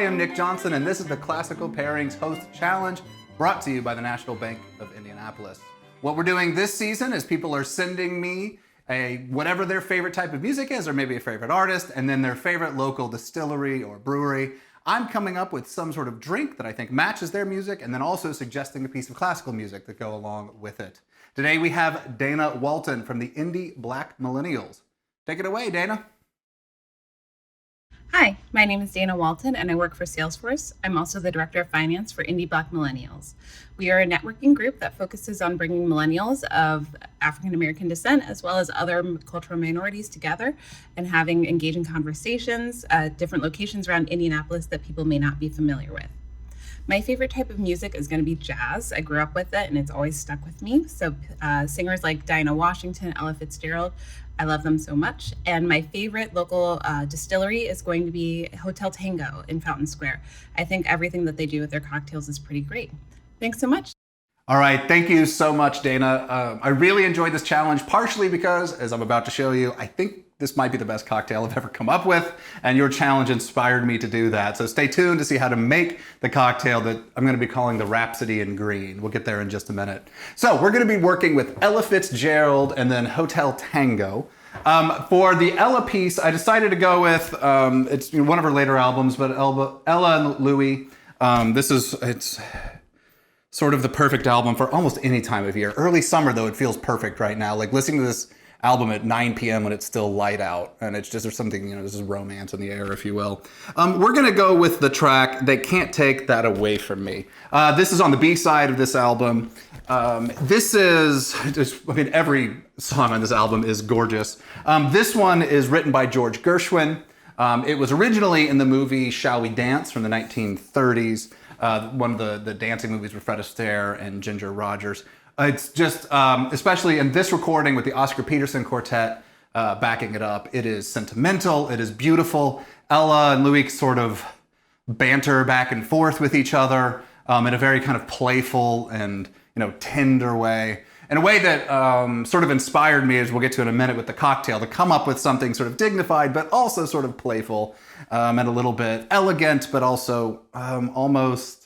am Nick Johnson, and this is the Classical Pairings Host Challenge, brought to you by the National Bank of Indianapolis. What we're doing this season is people are sending me whatever their favorite type of music is, or maybe a favorite artist, and then their favorite local distillery or brewery. I'm coming up with some sort of drink that I think matches their music, and then also suggesting a piece of classical music that go along with it. Today we have Dana Walton from the Indy Black Millennials. Take it away, Dana. Hi, my name is Dana Walton and I work for Salesforce. I'm also the Director of Finance for Indy Black Millennials. We are a networking group that focuses on bringing millennials of African American descent as well as other cultural minorities together and having engaging conversations at different locations around Indianapolis that people may not be familiar with. My favorite type of music is going to be jazz. I grew up with it and it's always stuck with me. So singers like Dinah Washington, Ella Fitzgerald, I love them so much. And my favorite local distillery is going to be Hotel Tango in Fountain Square. I think everything that they do with their cocktails is pretty great. Thanks so much. All right, thank you so much, Dana. I really enjoyed this challenge, partially because, as I'm about to show you, I think this might be the best cocktail I've ever come up with, and your challenge inspired me to do that. So stay tuned to see how to make the cocktail that I'm going to be calling the Rhapsody in Green. We'll get there in just a minute. So we're going to be working with Ella Fitzgerald and then Hotel Tango. For the Ella piece, I decided to go with, it's one of her later albums, but Ella and Louie. It's sort of the perfect album for almost any time of year. Early summer, though, it feels perfect right now. Like listening to this album at 9 p.m. when it's still light out, and it's just, there's something, this is romance in the air, if you will. We're gonna go with the track They Can't Take That Away From Me. This is on the B side of this album. Every song on this album is gorgeous. This one is written by George Gershwin. It was originally in the movie Shall We Dance from the 1930s, one of the dancing movies with Fred Astaire and Ginger Rogers. It's just, especially in this recording with the Oscar Peterson Quartet backing it up, it is sentimental, it is beautiful. Ella and Louis sort of banter back and forth with each other in a very kind of playful and tender way. In a way that sort of inspired me, as we'll get to in a minute with the cocktail, to come up with something sort of dignified, but also sort of playful and a little bit elegant, but also almost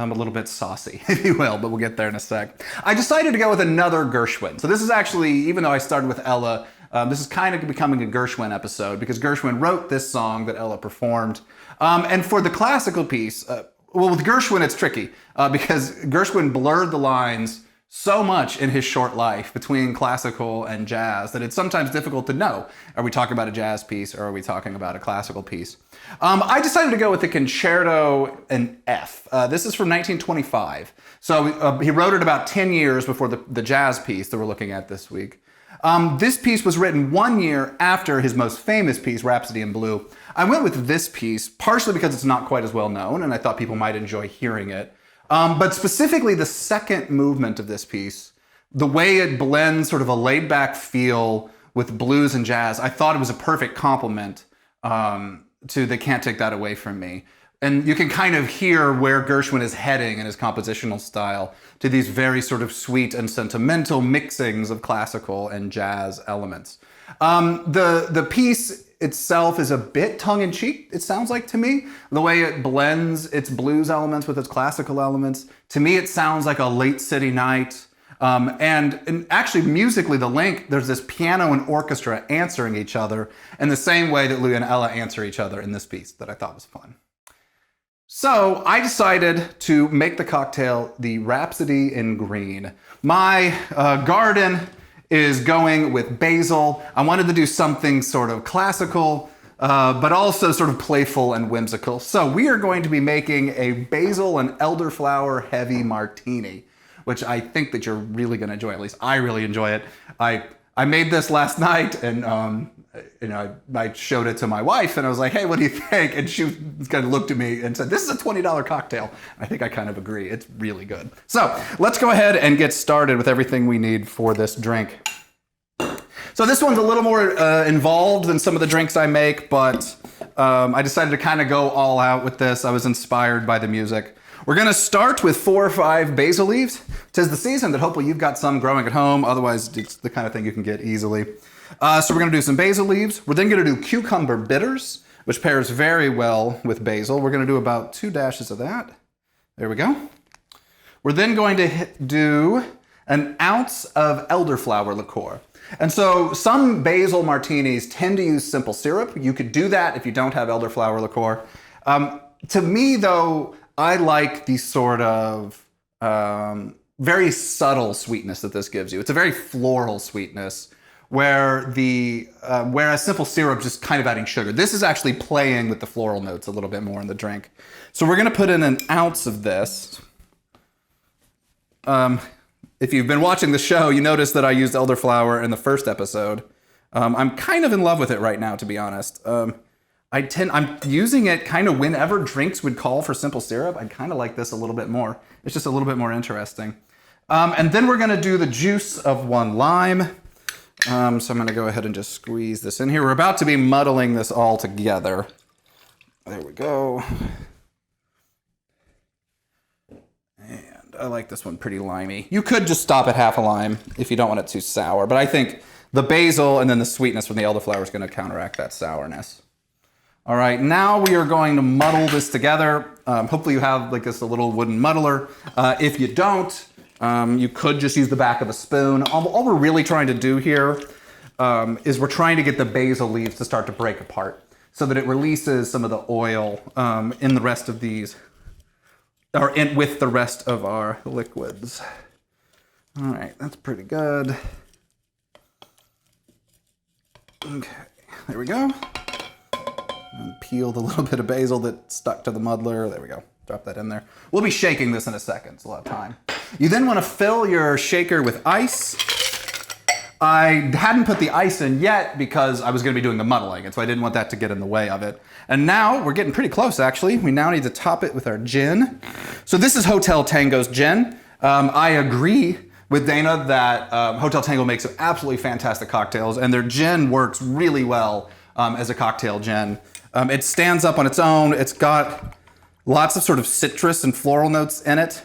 a little bit saucy, if you will, but we'll get there in a sec. I decided to go with another Gershwin. So this is actually, even though I started with Ella, this is kind of becoming a Gershwin episode because Gershwin wrote this song that Ella performed. And for the classical piece, with Gershwin it's tricky because Gershwin blurred the lines so much in his short life between classical and jazz that it's sometimes difficult to know. Are we talking about a jazz piece or are we talking about a classical piece? I decided to go with the Concerto in F. This is from 1925. So he wrote it about 10 years before the jazz piece that we're looking at this week. This piece was written 1 year after his most famous piece, Rhapsody in Blue. I went with this piece partially because it's not quite as well known and I thought people might enjoy hearing it. But specifically the second movement of this piece, the way it blends sort of a laid-back feel with blues and jazz, I thought it was a perfect complement to They Can't Take That Away From Me. And you can kind of hear where Gershwin is heading in his compositional style to these very sort of sweet and sentimental mixings of classical and jazz elements. The piece itself is a bit tongue-in-cheek, it sounds like to me. The way it blends its blues elements with its classical elements. To me, it sounds like a late city night. And actually, musically, the link, there's this piano and orchestra answering each other in the same way that Louis and Ella answer each other in this piece that I thought was fun. So I decided to make the cocktail the Rhapsody in Green. My garden is going with basil. I wanted to do something sort of classical, but also sort of playful and whimsical. So we are going to be making a basil and elderflower heavy martini, which I think that you're really going to enjoy. At least I really enjoy it. I made this last night and I showed it to my wife and I was like, hey, what do you think? And she kind of looked at me and said, this is a $20 cocktail. I think I kind of agree. It's really good. So let's go ahead and get started with everything we need for this drink. So this one's a little more involved than some of the drinks I make, but I decided to kind of go all out with this. I was inspired by the music. We're going to start with 4 or 5 basil leaves. 'Tis the season that hopefully you've got some growing at home. Otherwise, it's the kind of thing you can get easily. So we're going to do some basil leaves. We're then going to do cucumber bitters. which pairs very well with basil. We're going to do about 2 dashes of that. There we go. We're then going to do an ounce of elderflower liqueur. And so some basil martinis tend to use simple syrup. You could do that if you don't have elderflower liqueur. To me, though, I like the sort of very subtle sweetness that this gives you. It's a very floral sweetness, whereas simple syrup just kind of adding sugar. This is actually playing with the floral notes a little bit more in the drink. So we're going to put in an ounce of this. If you've been watching the show, you notice that I used elderflower in the first episode. I'm kind of in love with it right now, to be honest. I'm using it kind of whenever drinks would call for simple syrup. I kind of like this a little bit more. It's just a little bit more interesting. And then we're going to do the juice of 1 lime. So I'm going to go ahead and just squeeze this in here. We're about to be muddling this all together. There we go. And I like this one pretty limey. You could just stop at half a lime if you don't want it too sour, but I think the basil and then the sweetness from the elderflower is going to counteract that sourness. All right, now we are going to muddle this together. Hopefully you have like this little wooden muddler. If you don't, you could just use the back of a spoon. All we're really trying to do here is we're trying to get the basil leaves to start to break apart so that it releases some of the oil in the rest of these, or with the rest of our liquids. All right, that's pretty good. Okay, there we go. And peel the little bit of basil that stuck to the muddler. There we go. Drop that in there. We'll be shaking this in a second. It's a lot of time. You then want to fill your shaker with ice. I hadn't put the ice in yet because I was going to be doing the muddling, and so I didn't want that to get in the way of it. And now we're getting pretty close, actually. We now need to top it with our gin. So this is Hotel Tango's gin. I agree with Dana that Hotel Tango makes some absolutely fantastic cocktails, and their gin works really well as a cocktail gin. It stands up on its own. It's got lots of sort of citrus and floral notes in it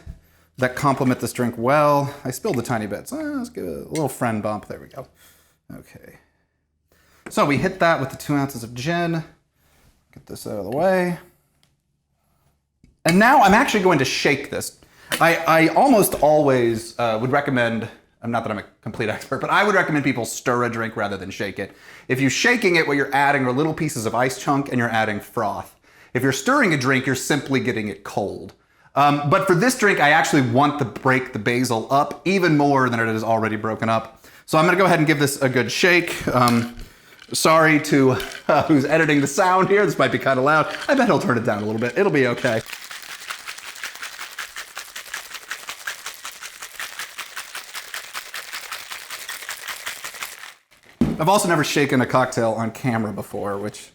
that complement this drink well. I spilled a tiny bit, so let's give it a little friend bump. There we go. Okay. So we hit that with the 2 ounces of gin. Get this out of the way. And now I'm actually going to shake this. I almost always would recommend, not that I'm a complete expert, but I would recommend people stir a drink rather than shake it. If you're shaking it, what you're adding are little pieces of ice chunk and you're adding froth. If you're stirring a drink, you're simply getting it cold. But for this drink, I actually want to break the basil up even more than it is already broken up. So I'm going to go ahead and give this a good shake. Sorry to who's editing the sound here. This might be kind of loud. I bet he'll turn it down a little bit. It'll be okay. I've also never shaken a cocktail on camera before, which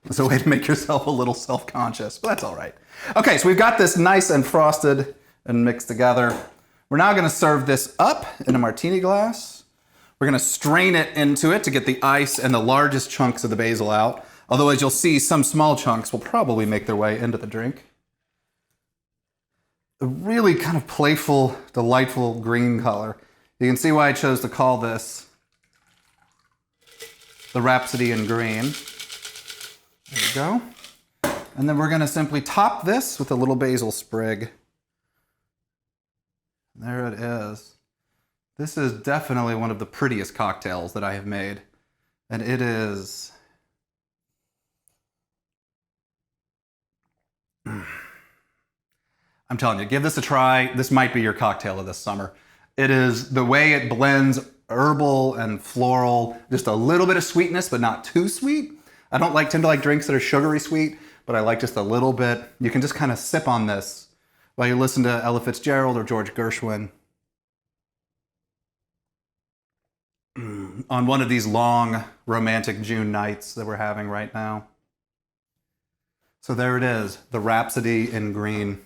is a way to make yourself a little self-conscious, but that's all right. Okay, so we've got this nice and frosted and mixed together. We're now going to serve this up in a martini glass. We're going to strain it into it to get the ice and the largest chunks of the basil out. Although, as you'll see, some small chunks will probably make their way into the drink. A really kind of playful, delightful green color. You can see why I chose to call this the Rhapsody in green. There we go. And then we're going to simply top this with a little basil sprig. There it is. This is definitely one of the prettiest cocktails that I have made. And it is... I'm telling you, give this a try. This might be your cocktail of this summer. It is the way it blends herbal and floral, just a little bit of sweetness, but not too sweet. I don't tend to like drinks that are sugary sweet, but I like just a little bit. You can just kind of sip on this while you listen to Ella Fitzgerald or George Gershwin on one of these long romantic June nights that we're having right now. So there it is, the Rhapsody in green.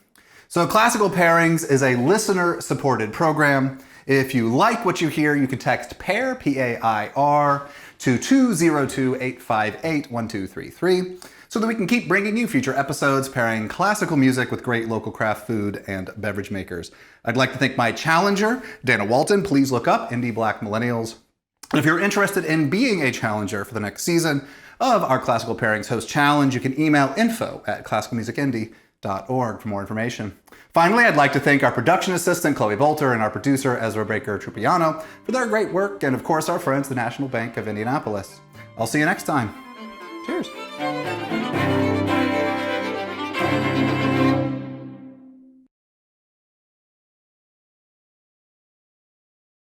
So Classical Pairings is a listener-supported program. If you like what you hear, you can text PAIR, P-A-I-R, to 202-858-1233 so that we can keep bringing you future episodes pairing classical music with great local craft food and beverage makers. I'd like to thank my challenger, Dana Walton. Please look up Indy Black Millennials. And if you're interested in being a challenger for the next season of our Classical Pairings Host Challenge, you can email info@classicalmusicindy.org for more information. Finally, I'd like to thank our production assistant, Chloe Bolter, and our producer, Ezra Baker Trupiano, for their great work, and of course, our friends, the National Bank of Indianapolis. I'll see you next time. Cheers.